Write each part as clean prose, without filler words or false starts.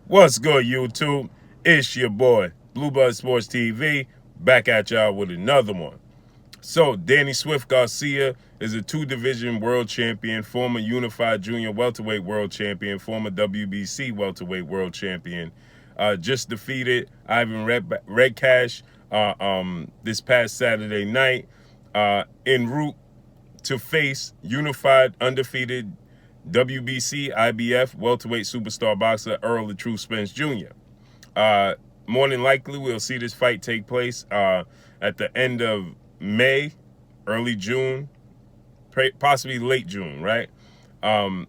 What's good, YouTube? It's your boy, Bluebird Sports TV, back at y'all with another one. So, Danny Swift Garcia is a two-division world champion, former unified junior welterweight world champion, former WBC welterweight world champion. Just defeated Ivan Redcash this past Saturday night en route to face unified, undefeated WBC, IBF welterweight superstar boxer Errol the True Spence Jr. More than likely, we'll see this fight take place at the end of May, early June, possibly late June, right?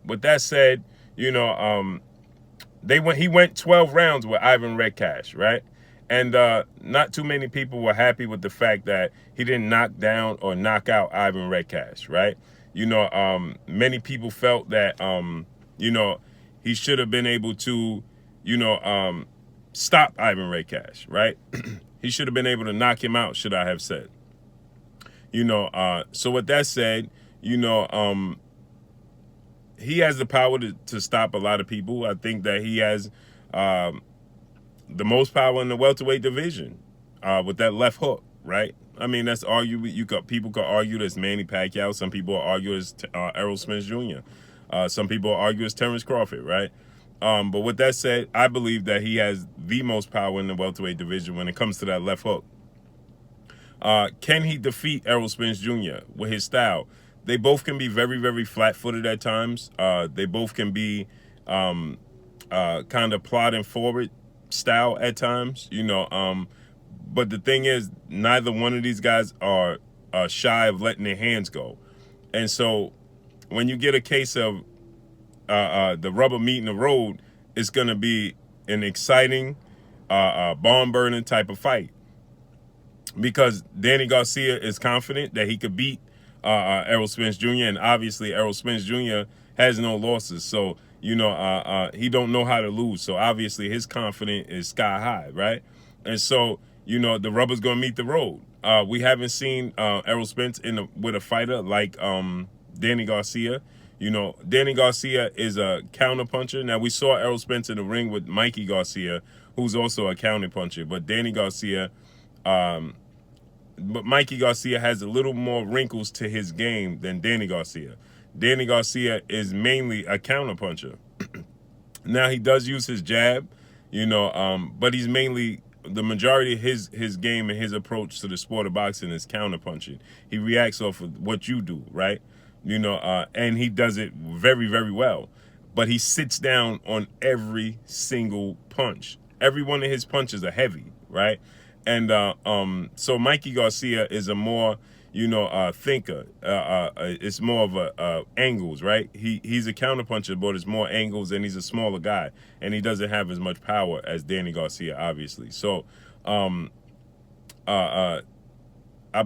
With that said, he went 12 rounds with Ivan Redcash, right? And not too many people were happy with the fact that he didn't knock down or knock out Ivan Redcash, right? Many people felt that, he should have been able to, stop Ivan Redcash, right? He should have been able to knock him out, should I have said. So with that said, he has the power to stop a lot of people. I think that he has the most power in the welterweight division with that left hook, right? I mean, that's arguable. People could argue that's Manny Pacquiao. Some people argue as Errol Spence Jr. Some people argue as Terrence Crawford, right? But with that said, I believe that he has the most power in the welterweight division when it comes to that left hook. Can he defeat Errol Spence Jr. with his style? They both can be very, very flat-footed at times. They both can be kind of plodding forward style at times, but the thing is, neither one of these guys are shy of letting their hands go. And so when you get a case of the rubber meeting the road, it's going to be an exciting, barn-burning type of fight. Because Danny Garcia is confident that he could beat Errol Spence Jr., and obviously Errol Spence Jr. has no losses. So, he don't know how to lose. So obviously his confidence is sky high, right? And so, the rubber's going to meet the road. We haven't seen Errol Spence with a fighter like Danny Garcia. Danny Garcia is a counterpuncher. Now, we saw Errol Spence in the ring with Mikey Garcia, who's also a counterpuncher. But Danny Garcia, but Mikey Garcia has a little more wrinkles to his game than Danny Garcia. Danny Garcia is mainly a counterpuncher. Now, he does use his jab, but he's mainly, the majority of his game and his approach to the sport of boxing is counterpunching. He reacts off of what you do, right? And he does it very, very well. But he sits down on every single punch. Every one of his punches are heavy, right? And so Mikey Garcia is a more, thinker. It's more of a angles, right? He's a counterpuncher, but it's more angles, and he's a smaller guy, and he doesn't have as much power as Danny Garcia, obviously. So I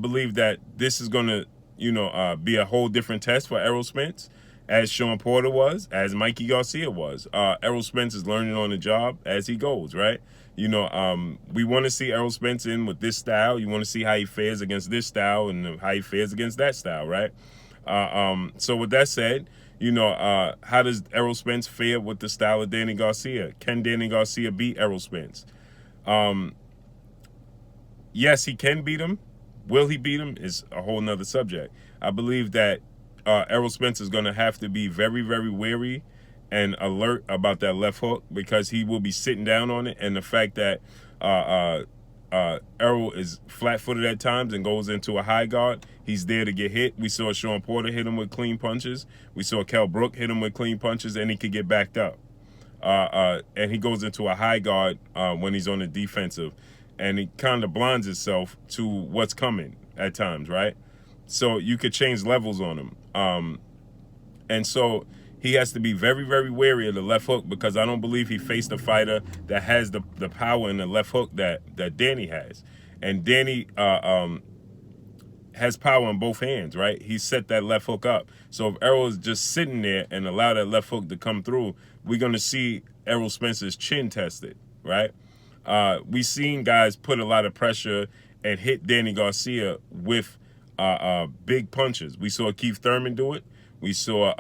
believe that this is going to, be a whole different test for Errol Spence, as Sean Porter was, as Mikey Garcia was. Errol Spence is learning on the job as he goes, right? We want to see Errol Spence in with this style. You want to see how he fares against this style and how he fares against that style, right? So with that said, how does Errol Spence fare with the style of Danny Garcia? Can Danny Garcia beat Errol Spence? Yes, he can beat him. Will he beat him is a whole nother subject. I believe that Errol Spence is going to have to be very, very wary and alert about that left hook, because he will be sitting down on it. And the fact that Errol is flat-footed at times and goes into a high guard, he's there to get hit. We saw Sean Porter hit him with clean punches. We saw Kell Brook hit him with clean punches, and he could get backed up. And he goes into a high guard when he's on the defensive, and he kind of blinds himself to what's coming at times, right? So you could change levels on him. And so he has to be very, very wary of the left hook, because I don't believe he faced a fighter that has the power in the left hook that Danny has. And Danny has power in both hands, right? He set that left hook up. So if Errol is just sitting there and allow that left hook to come through, we're going to see Errol Spence's chin tested, right? We've seen guys put a lot of pressure and hit Danny Garcia with big punches. We saw Keith Thurman do it. We saw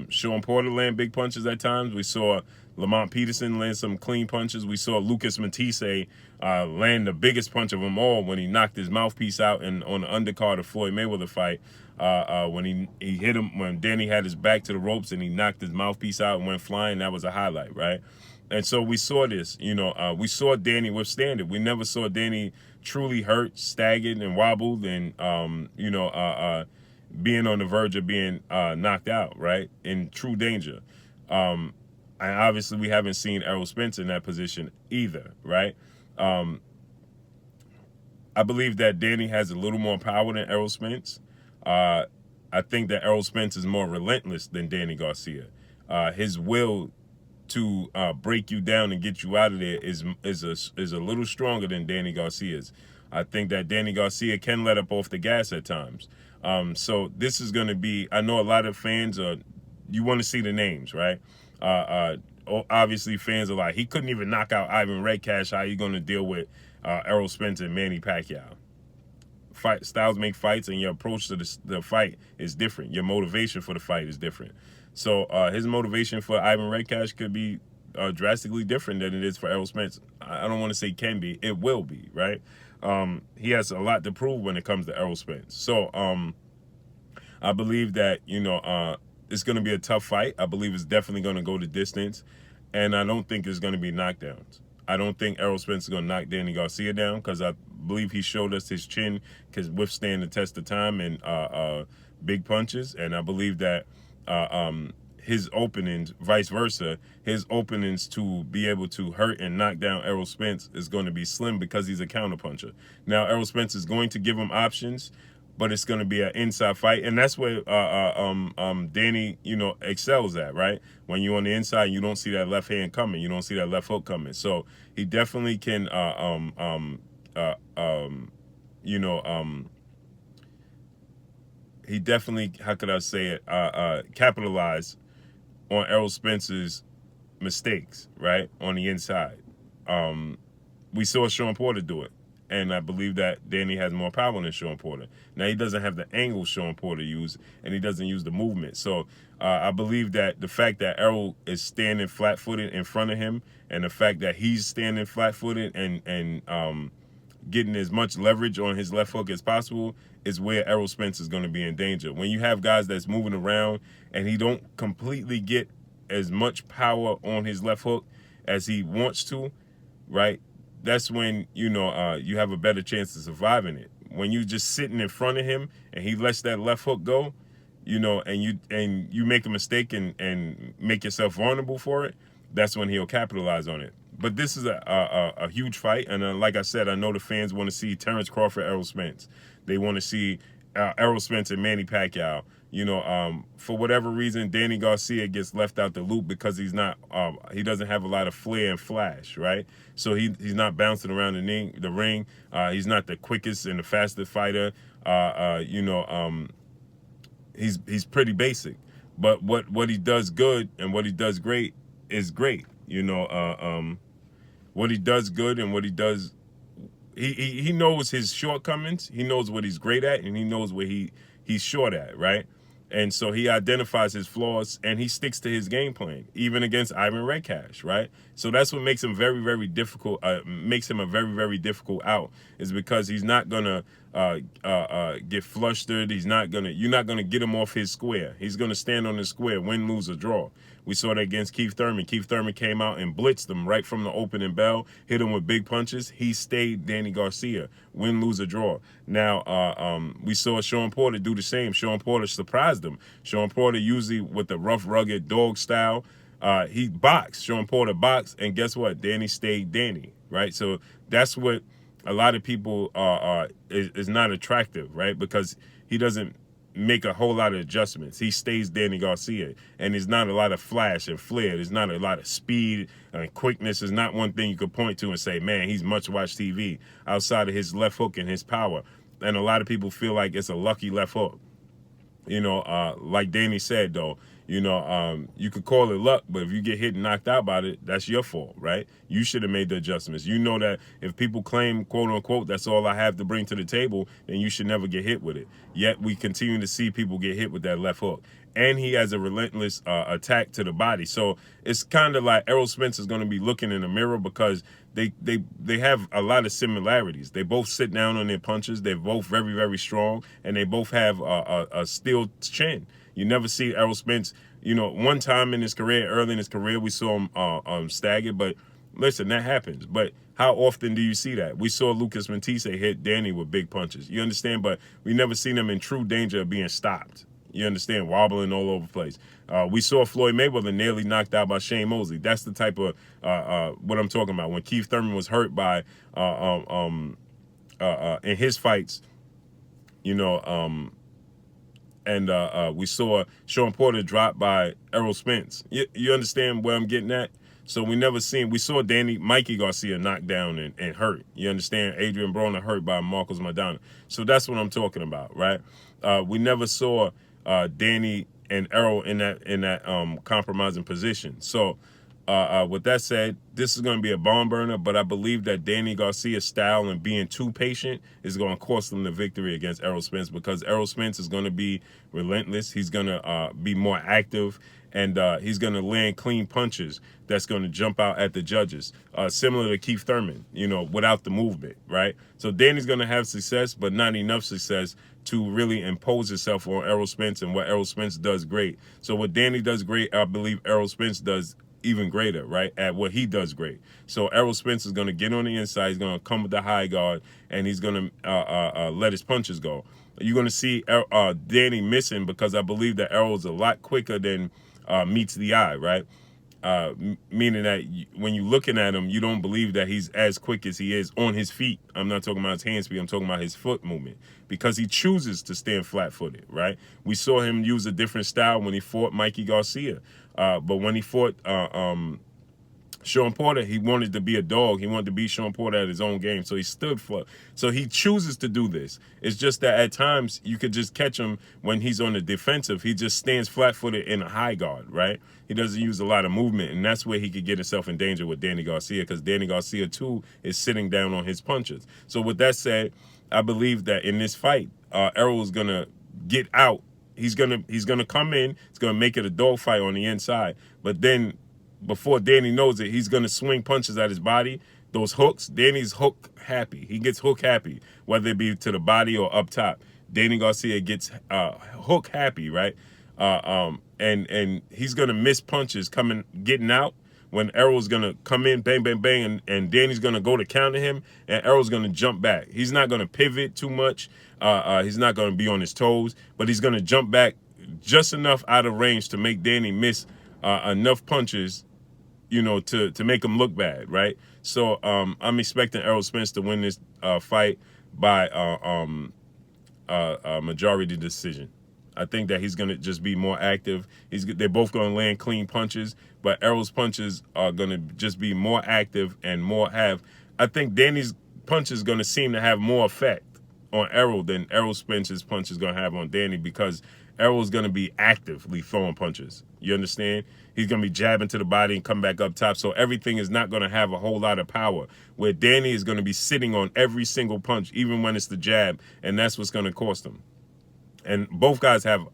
Sean Porter land big punches at times. We saw Lamont Peterson land some clean punches. We saw Lucas Matisse land the biggest punch of them all when he knocked his mouthpiece out on the undercard of Floyd Mayweather fight. When he hit him, when Danny had his back to the ropes and he knocked his mouthpiece out and went flying, that was a highlight, right? And so we saw this, we saw Danny withstand it. We never saw Danny truly hurt, staggered, and wobbled, and being on the verge of being knocked out, right? In true danger. And obviously we haven't seen Errol Spence in that position either, right? I believe that Danny has a little more power than Errol Spence. I think that Errol Spence is more relentless than Danny Garcia. His will to break you down and get you out of there is a little stronger than Danny Garcia's. I think that Danny Garcia can let up off the gas at times. So this is going to be, I know a lot of fans you want to see the names, right? Obviously fans are like, he couldn't even knock out Ivan Redcash. How are you going to deal with Errol Spence and Manny Pacquiao? Styles make fights, and your approach to the fight is different. Your motivation for the fight is different. So his motivation for Ivan Redcash could be drastically different than it is for Errol Spence. I don't want to say can be. It will be, right? He has a lot to prove when it comes to Errol Spence. So I believe that, it's going to be a tough fight. I believe it's definitely going to go the distance. And I don't think it's going to be knockdowns. I don't think Errol Spence is going to knock Danny Garcia down, because I believe he showed us his chin can withstand the test of time and big punches. And I believe that his openings, vice versa, his openings to be able to hurt and knock down Errol Spence is going to be slim, because he's a counterpuncher. Now, Errol Spence is going to give him options, but it's going to be an inside fight, and that's where Danny, excels at, right? When you're on the inside, you don't see that left hand coming, you don't see that left hook coming. So he definitely can, he definitely, how could I say it, capitalize on Errol Spence's mistakes, right, on the inside. We saw Sean Porter do it. And I believe that Danny has more power than Sean Porter. Now, he doesn't have the angle Sean Porter used, and he doesn't use the movement. So I believe that the fact that Errol is standing flat-footed in front of him, and the fact that he's standing flat-footed and getting as much leverage on his left hook as possible is where Errol Spence is going to be in danger. When you have guys that's moving around and he don't completely get as much power on his left hook as he wants to, right? That's when, you have a better chance of surviving it. When you just sitting in front of him and he lets that left hook go, and you make a mistake and make yourself vulnerable for it, that's when he'll capitalize on it. But this is a huge fight, and like I said, I know the fans want to see Terrence Crawford, Errol Spence. They want to see Errol Spence and Manny Pacquiao. For whatever reason, Danny Garcia gets left out the loop because he's not, he doesn't have a lot of flair and flash, right? So he's not bouncing around the ring. He's not the quickest and the fastest fighter. He's pretty basic. But what he does good and what he does great is great. What he does good and what he does, he knows his shortcomings. He knows what he's great at, and he knows where he's short at, right? And so he identifies his flaws and he sticks to his game plan, even against Ivan Redcash, right? So that's what makes him very, very difficult, makes him a very, very difficult out, is because he's not gonna get flustered. You're not gonna get him off his square. He's gonna stand on his square, win, lose, or draw. We saw that against Keith Thurman. Keith Thurman came out and blitzed him right from the opening bell, hit him with big punches. He stayed Danny Garcia, win, lose, or draw. Now, we saw Sean Porter do the same. Sean Porter surprised him. Sean Porter usually with the rough, rugged dog style, he boxed. Sean Porter boxed, and guess what? Danny stayed Danny, right? So that's what a lot of people is not attractive, right? Because he doesn't make a whole lot of adjustments. He stays Danny Garcia, and there's not a lot of flash and flair. There's not a lot of speed and quickness. Is not one thing you could point to and say, man, he's much watched TV outside of his left hook and his power. And a lot of people feel like it's a lucky left hook. Like Danny said, though, You could call it luck, but if you get hit and knocked out by it, that's your fault, right? You should have made the adjustments. You know that if people claim, quote unquote, that's all I have to bring to the table, then you should never get hit with it. Yet we continue to see people get hit with that left hook. And he has a relentless attack to the body. So it's kind of like Errol Spence is going to be looking in the mirror because they have a lot of similarities. They both sit down on their punches. They're both very, very strong, and they both have a steel chin. You never see Errol Spence, one time in his career, early in his career, we saw him staggered. But listen, that happens. But how often do you see that? We saw Lucas Matisse hit Danny with big punches. You understand? But we never seen him in true danger of being stopped. You understand? Wobbling all over the place. We saw Floyd Mayweather nearly knocked out by Shane Mosley. That's the type of what I'm talking about. When Keith Thurman was hurt by in his fights, and we saw Sean Porter drop by Errol Spence. You understand where I'm getting at? So we saw Mikey Garcia knocked down and hurt. You understand? Adrian Broner hurt by Marcos Maidana. So that's what I'm talking about, right? We never saw Danny and Errol in that compromising position. So with that said, this is going to be a barn burner, but I believe that Danny Garcia's style and being too patient is going to cost him the victory against Errol Spence, because Errol Spence is going to be relentless. He's going to be more active, and he's going to land clean punches that's going to jump out at the judges, similar to Keith Thurman, without the movement, right? So Danny's going to have success, but not enough success to really impose himself on Errol Spence and what Errol Spence does great. So what Danny does great, I believe Errol Spence does even greater, right, at what he does great. So Errol Spence is going to get on the inside. He's going to come with the high guard, and he's going to let his punches go. You're going to see Danny missing, because I believe that Errol's a lot quicker than meets the eye, right? Meaning that when you're looking at him, you don't believe that he's as quick as he is on his feet. I'm not talking about his hand speed. I'm talking about his foot movement, because he chooses to stand flat-footed, right? We saw him use a different style when he fought Mikey Garcia. But when he fought Sean Porter, he wanted to be a dog. He wanted to beat Sean Porter at his own game. So he stood for. So he chooses to do this. It's just that at times you could just catch him when he's on the defensive. He just stands flat-footed in a high guard, right? He doesn't use a lot of movement, and that's where he could get himself in danger with Danny Garcia, because Danny Garcia, too, is sitting down on his punches. So with that said, I believe that in this fight, Errol is going to get out. He's gonna come in. He's gonna make it a dogfight on the inside. But then, before Danny knows it, he's gonna swing punches at his body. Those hooks. Danny's hook happy. He gets hook happy, whether it be to the body or up top. Danny Garcia gets hook happy, right? And he's gonna miss punches getting out. When Errol's going to come in, bang, bang, bang, and Danny's going to go to counter him, and Errol's going to jump back. He's not going to pivot too much. He's not going to be on his toes, but he's going to jump back just enough out of range to make Danny miss enough punches, to make him look bad, right? So I'm expecting Errol Spence to win this fight by majority decision. I think that he's going to just be more active. They're both going to land clean punches, but Errol's punches are going to just be more active and I think Danny's punch is going to seem to have more effect on Errol than Errol Spence's punch is going to have on Danny, because Errol's going to be actively throwing punches. You understand? He's going to be jabbing to the body and come back up top, so everything is not going to have a whole lot of power, where Danny is going to be sitting on every single punch, even when it's the jab, and that's what's going to cost him. And both guys have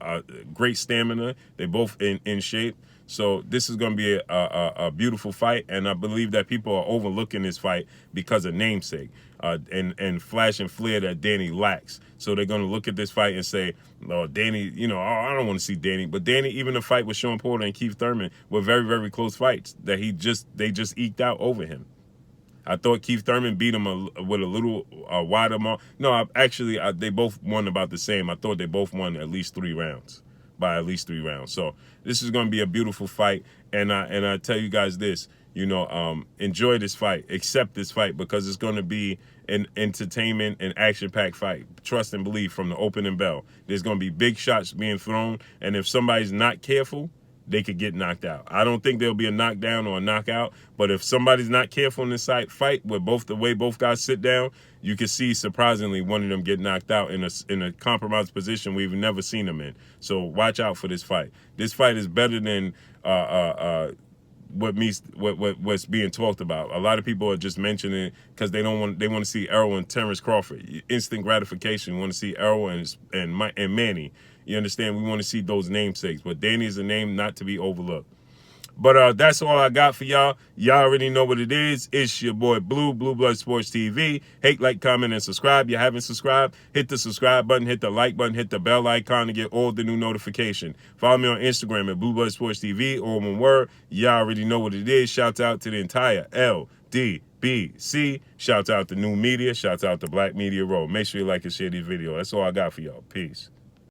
great stamina. They're both in shape. So this is going to be a beautiful fight. And I believe that people are overlooking this fight because of namesake and flash and flair that Danny lacks. So they're going to look at this fight and say, "Oh, Danny, I don't want to see Danny." But Danny, even the fight with Sean Porter and Keith Thurman were very, very close fights that they just eked out over him. I thought Keith Thurman beat him with a little wider mark. No, actually, they both won about the same. I thought they both won at least 3 rounds, by at least 3 rounds. So this is going to be a beautiful fight. And I tell you guys this, enjoy this fight, accept this fight, because it's going to be an entertainment and action-packed fight. Trust and believe from the opening bell. There's going to be big shots being thrown, and if somebody's not careful, they could get knocked out. I don't think there'll be a knockdown or a knockout, but if somebody's not careful in this fight, where the way both guys sit down, you can see surprisingly one of them get knocked out in a compromised position we've never seen them in. So watch out for this fight. This fight is better than what's being talked about. A lot of people are just mentioning it because they want to see Errol and Terrence Crawford. Instant gratification. We want to see Errol and Manny. You understand? We want to see those namesakes. But Danny is a name not to be overlooked. But that's all I got for y'all. Y'all already know what it is. It's your boy Blue Blood Sports TV. Hate, like, comment, and subscribe. You haven't subscribed, hit the subscribe button, hit the like button, hit the bell icon to get all the new notification. Follow me on Instagram at Blue Blood Sports TV, all one word. Y'all already know what it is. Shouts out to the entire LDBC. Shouts out to New Media. Shouts out to Black Media Row. Make sure you like and share this video. That's all I got for y'all. Peace.